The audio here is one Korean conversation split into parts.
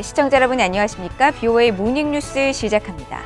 시청자 여러분 안녕하십니까? BOA 모닝뉴스 시작합니다.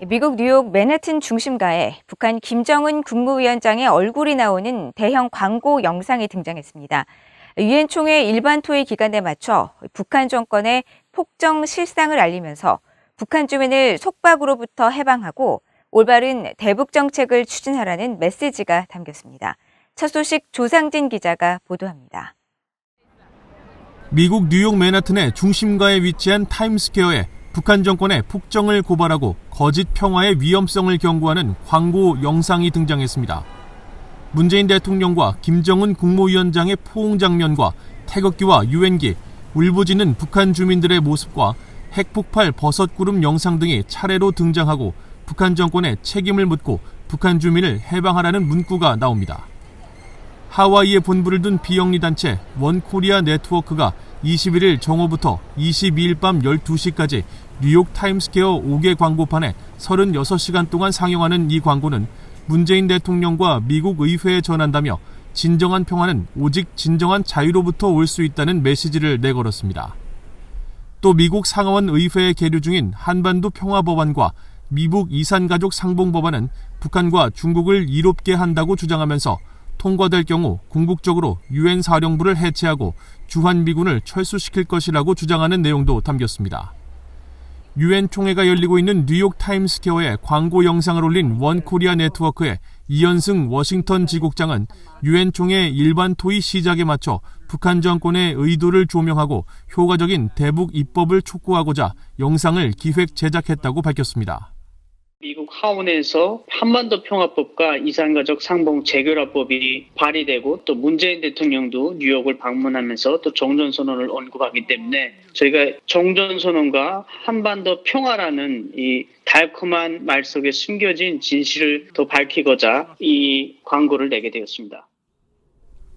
미국 뉴욕 맨해튼 중심가에 북한 김정은 국무위원장의 얼굴이 나오는 대형 광고 영상이 등장했습니다. 유엔 총회 일반 토의 기간에 맞춰 북한 정권의 폭정 실상을 알리면서 북한 주민을 속박으로부터 해방하고 올바른 대북 정책을 추진하라는 메시지가 담겼습니다. 첫 소식 조상진 기자가 보도합니다. 미국 뉴욕 맨하튼의 중심가에 위치한 타임스퀘어에 북한 정권의 폭정을 고발하고 거짓 평화의 위험성을 경고하는 광고 영상이 등장했습니다. 문재인 대통령과 김정은 국무위원장의 포옹 장면과 태극기와 유엔기, 울부짖는 북한 주민들의 모습과 핵폭발 버섯구름 영상 등이 차례로 등장하고 북한 정권의 책임을 묻고 북한 주민을 해방하라는 문구가 나옵니다. 하와이에 본부를 둔 비영리 단체 원코리아 네트워크가 21일 정오부터 22일 밤 12시까지 뉴욕 타임스퀘어 5개 광고판에 36시간 동안 상영하는 이 광고는 문재인 대통령과 미국 의회에 전한다며 진정한 평화는 오직 진정한 자유로부터 올 수 있다는 메시지를 내걸었습니다. 또 미국 상하원 의회에 계류 중인 한반도 평화법안과 미북 이산가족 상봉법안은 북한과 중국을 이롭게 한다고 주장하면서 통과될 경우 궁극적으로 유엔 사령부를 해체하고 주한미군을 철수시킬 것이라고 주장하는 내용도 담겼습니다. 유엔 총회가 열리고 있는 뉴욕 타임스퀘어에 광고 영상을 올린 원코리아 네트워크의 이현승 워싱턴 지국장은 유엔 총회 일반 토의 시작에 맞춰 북한 정권의 의도를 조명하고 효과적인 대북 입법을 촉구하고자 영상을 기획 제작했다고 밝혔습니다. 미국 하원에서 한반도 평화법과 이산가족 상봉 재결합법이 발의되고 또 문재인 대통령도 뉴욕을 방문하면서 또 종전선언을 언급하기 때문에 저희가 종전선언과 한반도 평화라는 이 달콤한 말 속에 숨겨진 진실을 더 밝히고자 이 광고를 내게 되었습니다.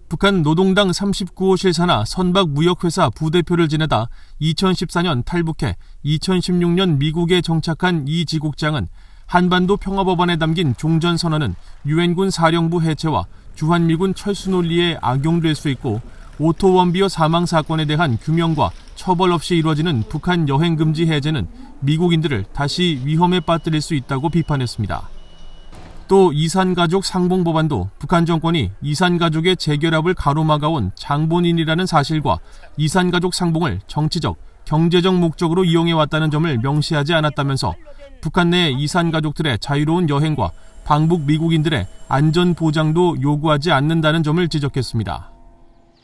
북한 노동당 39호실 산하 선박무역회사 부대표를 지내다 2014년 탈북해 2016년 미국에 정착한 이 지국장은 한반도 평화법안에 담긴 종전선언은 유엔군 사령부 해체와 주한미군 철수 논리에 악용될 수 있고 오토 원비어 사망 사건에 대한 규명과 처벌 없이 이루어지는 북한 여행금지 해제는 미국인들을 다시 위험에 빠뜨릴 수 있다고 비판했습니다. 또 이산가족 상봉법안도 북한 정권이 이산가족의 재결합을 가로막아온 장본인이라는 사실과 이산가족 상봉을 정치적, 경제적 목적으로 이용해왔다는 점을 명시하지 않았다면서 북한 내 이산가족들의 자유로운 여행과 방북 미국인들의 안전 보장도 요구하지 않는다는 점을 지적했습니다.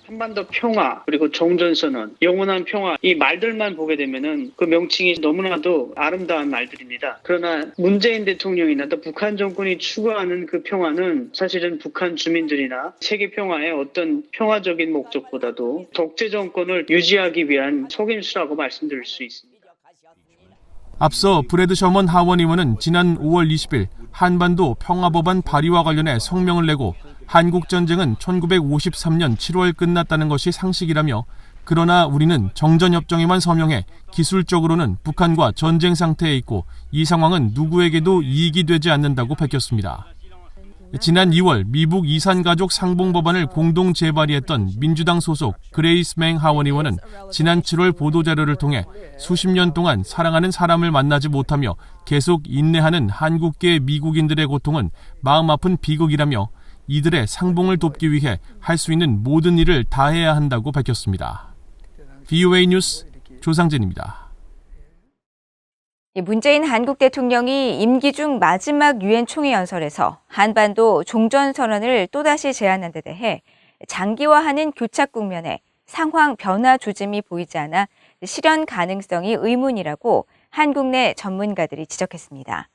한반도 평화 그리고 종전선언, 영원한 평화 이 말들만 보게 되면은 그 명칭이 너무나도 아름다운 말들입니다. 그러나 문재인 대통령이나 또 북한 정권이 추구하는 그 평화는 사실은 북한 주민들이나 세계 평화의 어떤 평화적인 목적보다도 독재 정권을 유지하기 위한 속임수라고 말씀드릴 수 있습니다. 앞서 브래드 셔먼 하원 의원은 지난 5월 20일 한반도 평화법안 발의와 관련해 성명을 내고 한국전쟁은 1953년 7월 끝났다는 것이 상식이라며 그러나 우리는 정전협정에만 서명해 기술적으로는 북한과 전쟁 상태에 있고 이 상황은 누구에게도 이익이 되지 않는다고 밝혔습니다. 지난 2월 미북 이산가족 상봉법안을 공동 재발의했던 민주당 소속 그레이스 맹 하원 의원은 지난 7월 보도자료를 통해 수십 년 동안 사랑하는 사람을 만나지 못하며 계속 인내하는 한국계 미국인들의 고통은 마음 아픈 비극이라며 이들의 상봉을 돕기 위해 할 수 있는 모든 일을 다해야 한다고 밝혔습니다. BOA 뉴스 조상진입니다. 문재인 한국 대통령이 임기 중 마지막 유엔 총회 연설에서 한반도 종전선언을 또다시 제안한 데 대해 장기화하는 교착 국면에 상황 변화 조짐이 보이지 않아 실현 가능성이 의문이라고 한국 내 전문가들이 지적했습니다.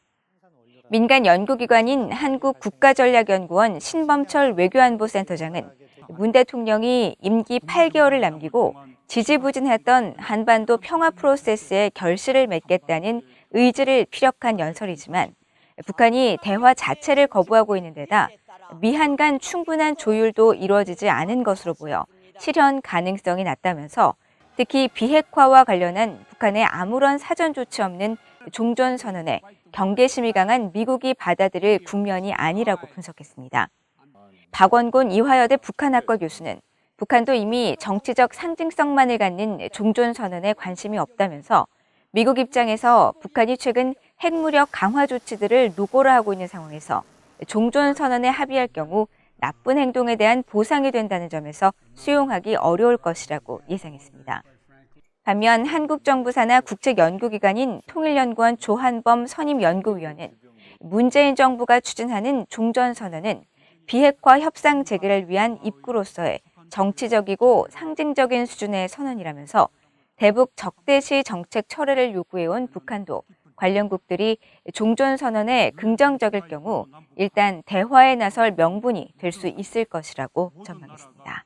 민간 연구기관인 한국국가전략연구원 신범철 외교안보센터장은 문 대통령이 임기 8개월을 남기고 지지부진했던 한반도 평화 프로세스에 결실을 맺겠다는 의지를 피력한 연설이지만 북한이 대화 자체를 거부하고 있는 데다 미한 간 충분한 조율도 이루어지지 않은 것으로 보여 실현 가능성이 낮다면서 특히 비핵화와 관련한 북한의 아무런 사전 조치 없는 종전선언에 경계심이 강한 미국이 받아들일 국면이 아니라고 분석했습니다. 박원곤 이화여대 북한학과 교수는 북한도 이미 정치적 상징성만을 갖는 종전선언에 관심이 없다면서 미국 입장에서 북한이 최근 핵무력 강화 조치들을 노고라 하고 있는 상황에서 종전선언에 합의할 경우 나쁜 행동에 대한 보상이 된다는 점에서 수용하기 어려울 것이라고 예상했습니다. 반면 한국 정부 산하 국책연구기관인 통일연구원 조한범 선임연구위원은 문재인 정부가 추진하는 종전선언은 비핵화 협상 재개를 위한 입구로서의 정치적이고 상징적인 수준의 선언이라면서 대북 적대시 정책 철회를 요구해온 북한도 관련국들이 종전선언에 긍정적일 경우 일단 대화에 나설 명분이 될 수 있을 것이라고 전망했습니다.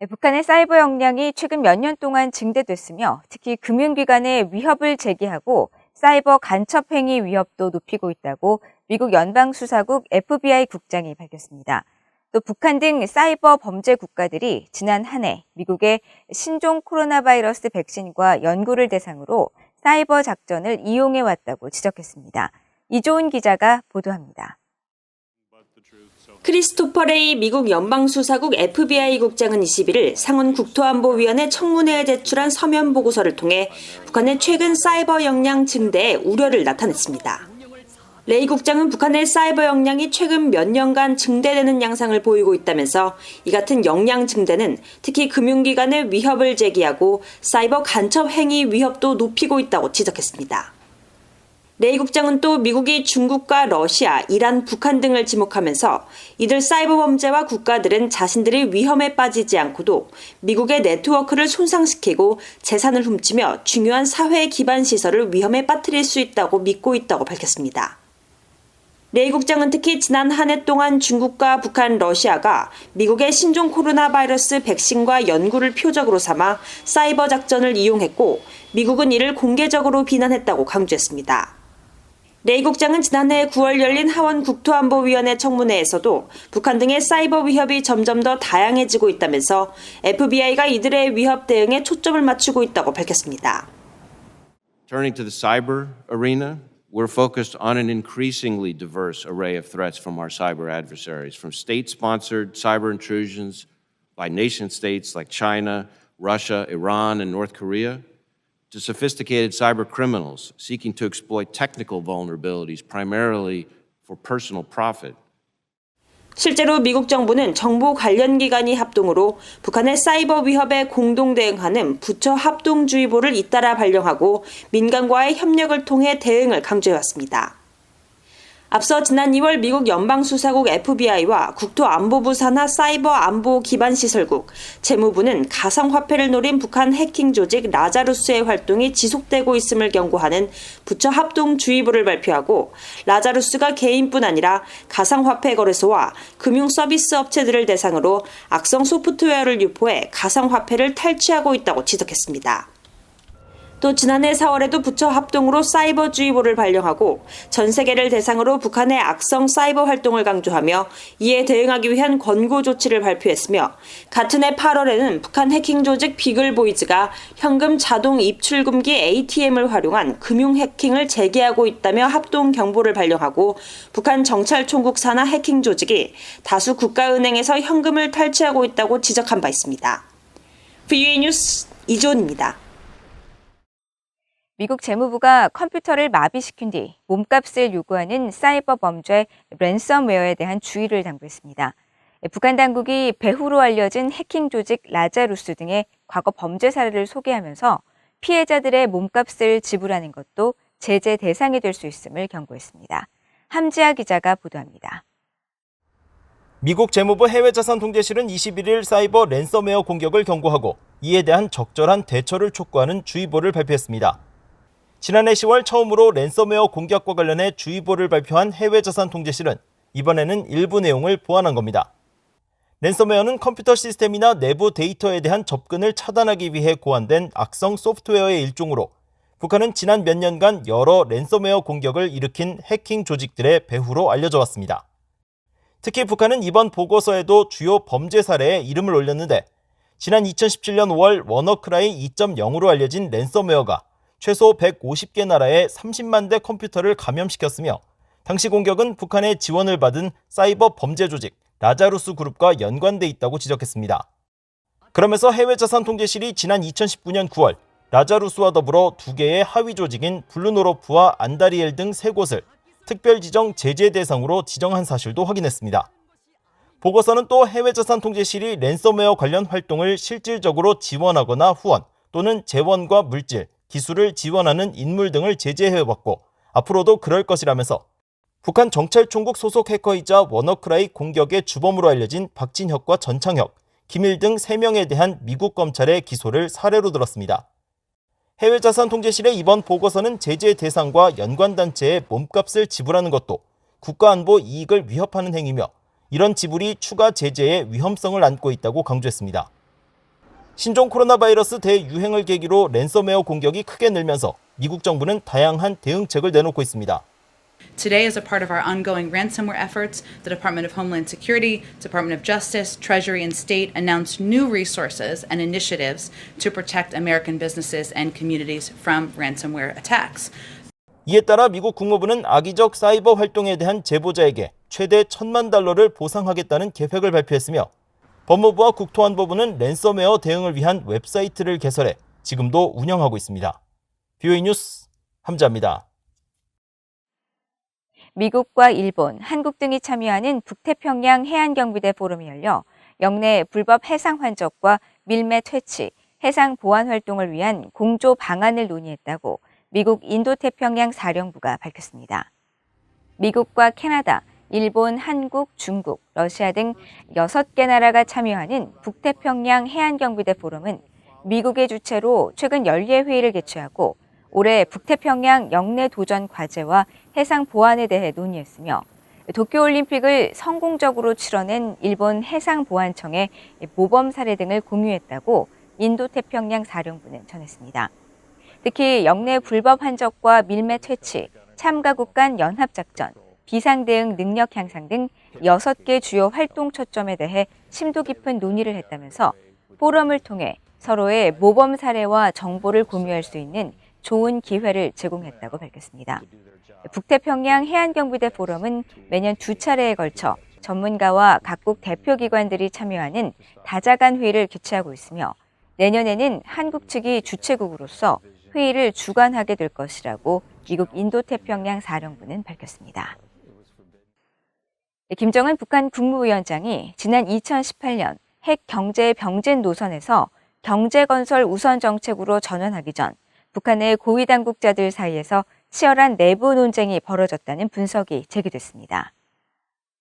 북한의 사이버 역량이 최근 몇 년 동안 증대됐으며 특히 금융기관에 위협을 제기하고 사이버 간첩 행위 위협도 높이고 있다고 미국 연방수사국 FBI 국장이 밝혔습니다. 또 북한 등 사이버 범죄 국가들이 지난 한 해 미국의 신종 코로나 바이러스 백신과 연구를 대상으로 사이버 작전을 이용해 왔다고 지적했습니다. 이조은 기자가 보도합니다. 크리스토퍼 레이 미국 연방수사국 FBI 국장은 21일 상원 국토안보위원회 청문회에 제출한 서면 보고서를 통해 북한의 최근 사이버 역량 증대에 우려를 나타냈습니다. 레이 국장은 북한의 사이버 역량이 최근 몇 년간 증대되는 양상을 보이고 있다면서 이 같은 역량 증대는 특히 금융기관에 위협을 제기하고 사이버 간첩 행위 위협도 높이고 있다고 지적했습니다. 레이 국장은 또 미국이 중국과 러시아, 이란, 북한 등을 지목하면서 이들 사이버 범죄와 국가들은 자신들이 위험에 빠지지 않고도 미국의 네트워크를 손상시키고 재산을 훔치며 중요한 사회 기반 시설을 위험에 빠뜨릴 수 있다고 믿고 있다고 밝혔습니다. 레이 국장은 특히 지난 한 해 동안 중국과 북한, 러시아가 미국의 신종 코로나 바이러스 백신과 연구를 표적으로 삼아 사이버 작전을 이용했고 미국은 이를 공개적으로 비난했다고 강조했습니다. 레이 국장은 지난해 9월 열린 하원 국토안보위원회 청문회에서도 북한 등의 사이버 위협이 점점 더 다양해지고 있다면서 FBI가 이들의 위협 대응에 초점을 맞추고 있다고 밝혔습니다. Turning to the cyber arena, we're focused on an increasingly diverse array of threats from our cyber adversaries, from state-sponsored cyber intrusions by nation-states like China, Russia, Iran, and North Korea, to sophisticated cyber criminals seeking to exploit technical vulnerabilities primarily for personal profit. 실제로 미국 정부는 정보 관련 기관이 합동으로 북한의 사이버 위협에 공동 대응하는 부처 합동주의보를 잇따라 발령하고 민간과의 협력을 통해 대응을 강조해왔습니다. 앞서 지난 2월 미국 연방수사국 FBI와 국토안보부 산하 사이버 안보 기반시설국, 재무부는 가상화폐를 노린 북한 해킹 조직 라자루스의 활동이 지속되고 있음을 경고하는 부처 합동주의보를 발표하고 라자루스가 개인뿐 아니라 가상화폐 거래소와 금융서비스 업체들을 대상으로 악성 소프트웨어를 유포해 가상화폐를 탈취하고 있다고 지적했습니다. 또 지난해 4월에도 부처 합동으로 사이버주의보를 발령하고 전 세계를 대상으로 북한의 악성 사이버 활동을 강조하며 이에 대응하기 위한 권고 조치를 발표했으며 같은 해 8월에는 북한 해킹 조직 비글보이즈가 현금 자동 입출금기 ATM을 활용한 금융 해킹을 재개하고 있다며 합동 경보를 발령하고 북한 정찰총국 산하 해킹 조직이 다수 국가은행에서 현금을 탈취하고 있다고 지적한 바 있습니다. VOA 뉴스 이조은입니다. 미국 재무부가 컴퓨터를 마비시킨 뒤 몸값을 요구하는 사이버 범죄 랜섬웨어에 대한 주의를 당부했습니다. 북한 당국이 배후로 알려진 해킹 조직 라자루스 등의 과거 범죄 사례를 소개하면서 피해자들의 몸값을 지불하는 것도 제재 대상이 될 수 있음을 경고했습니다. 함지아 기자가 보도합니다. 미국 재무부 해외자산통제실은 21일 사이버 랜섬웨어 공격을 경고하고 이에 대한 적절한 대처를 촉구하는 주의보를 발표했습니다. 지난해 10월 처음으로 랜섬웨어 공격과 관련해 주의보를 발표한 해외자산통제실은 이번에는 일부 내용을 보완한 겁니다. 랜섬웨어는 컴퓨터 시스템이나 내부 데이터에 대한 접근을 차단하기 위해 고안된 악성 소프트웨어의 일종으로 북한은 지난 몇 년간 여러 랜섬웨어 공격을 일으킨 해킹 조직들의 배후로 알려져 왔습니다. 특히 북한은 이번 보고서에도 주요 범죄 사례에 이름을 올렸는데 지난 2017년 5월 워너크라이 2.0으로 알려진 랜섬웨어가 최소 150개 나라의 30만 대 컴퓨터를 감염시켰으며 당시 공격은 북한의 지원을 받은 사이버 범죄 조직 라자루스 그룹과 연관돼 있다고 지적했습니다. 그러면서 해외자산통제실이 지난 2019년 9월 라자루스와 더불어 2개의 하위 조직인 블루노로프와 안다리엘 등 3곳을 특별지정 제재 대상으로 지정한 사실도 확인했습니다. 보고서는 또 해외자산통제실이 랜섬웨어 관련 활동을 실질적으로 지원하거나 후원 또는 재원과 물질, 기술을 지원하는 인물 등을 제재해왔고 앞으로도 그럴 것이라면서 북한 정찰총국 소속 해커이자 워너크라이 공격의 주범으로 알려진 박진혁과 전창혁, 김일 등 3명에 대한 미국 검찰의 기소를 사례로 들었습니다. 해외자산통제실의 이번 보고서는 제재 대상과 연관단체의 몸값을 지불하는 것도 국가안보 이익을 위협하는 행위며 이런 지불이 추가 제재의 위험성을 안고 있다고 강조했습니다. 신종 코로나 바이러스 대유행을 계기로 랜섬웨어 공격이 크게 늘면서 미국 정부는 다양한 대응책을 내놓고 있습니다. Today, as a part of our ongoing ransomware efforts, the Department of Homeland Security, Department of Justice, Treasury, and State announced new resources and initiatives to protect American businesses and communities from ransomware attacks. 이에 따라 미국 국무부는 악의적 사이버 활동에 대한 제보자에게 최대 $1,000,000를 보상하겠다는 계획을 발표했으며 법무부와 국토안보부는 랜섬웨어 대응을 위한 웹사이트를 개설해 지금도 운영하고 있습니다. BOE 뉴스 함자입니다. 미국과 일본, 한국 등이 참여하는 북태평양 해안경비대 포럼이 열려 영내 불법 해상 환적과 밀매 퇴치, 해상 보안 활동을 위한 공조 방안을 논의했다고 미국 인도태평양 사령부가 밝혔습니다. 미국과 캐나다, 일본, 한국, 중국, 러시아 등 6개 나라가 참여하는 북태평양 해안경비대 포럼은 미국의 주최로 최근 연례회의를 개최하고 올해 북태평양 영내 도전 과제와 해상 보안에 대해 논의했으며 도쿄올림픽을 성공적으로 치러낸 일본 해상보안청의 모범 사례 등을 공유했다고 인도태평양 사령부는 전했습니다. 특히 영내 불법 환적과 밀매 퇴치, 참가국 간 연합작전, 비상대응 능력 향상 등 6개 주요 활동 초점에 대해 심도 깊은 논의를 했다면서 포럼을 통해 서로의 모범 사례와 정보를 공유할 수 있는 좋은 기회를 제공했다고 밝혔습니다. 북태평양 해안경비대 포럼은 매년 2차례에 걸쳐 전문가와 각국 대표기관들이 참여하는 다자간 회의를 개최하고 있으며 내년에는 한국 측이 주최국으로서 회의를 주관하게 될 것이라고 미국 인도태평양 사령부는 밝혔습니다. 김정은 북한 국무위원장이 지난 2018년 핵 경제 병진 노선에서 경제건설 우선 정책으로 전환하기 전 북한의 고위 당국자들 사이에서 치열한 내부 논쟁이 벌어졌다는 분석이 제기됐습니다.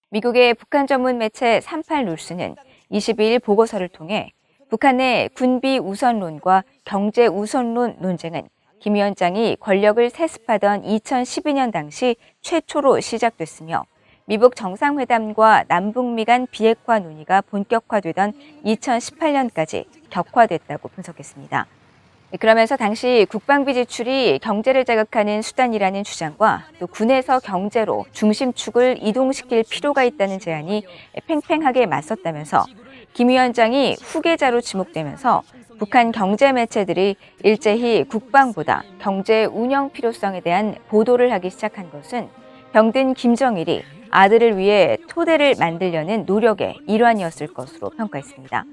미국의 북한 전문 매체 38뉴스는 22일 보고서를 통해 북한의 군비 우선론과 경제 우선론 논쟁은 김 위원장이 권력을 세습하던 2012년 당시 최초로 시작됐으며 미북 정상회담과 남북미 간 비핵화 논의가 본격화되던 2018년까지 격화됐다고 분석했습니다. 그러면서 당시 국방비 지출이 경제를 자극하는 수단이라는 주장과 또 군에서 경제로 중심축을 이동시킬 필요가 있다는 제안이 팽팽하게 맞섰다면서 김 위원장이 후계자로 지목되면서 북한 경제 매체들이 일제히 국방보다 경제 운영 필요성에 대한 보도를 하기 시작한 것은 병든 김정일이 아들을 위해 토대를 만들려는 노력의 일환이었을 것으로 평가했습니다.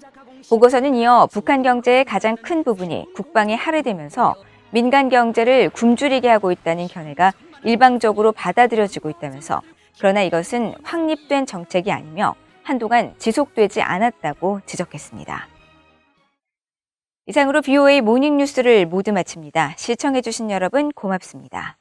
보고서는 이어 북한 경제의 가장 큰 부분이 국방에 할애되면서 민간 경제를 굶주리게 하고 있다는 견해가 일방적으로 받아들여지고 있다면서 그러나 이것은 확립된 정책이 아니며 한동안 지속되지 않았다고 지적했습니다. 이상으로 BOA 모닝뉴스를 모두 마칩니다. 시청해주신 여러분 고맙습니다.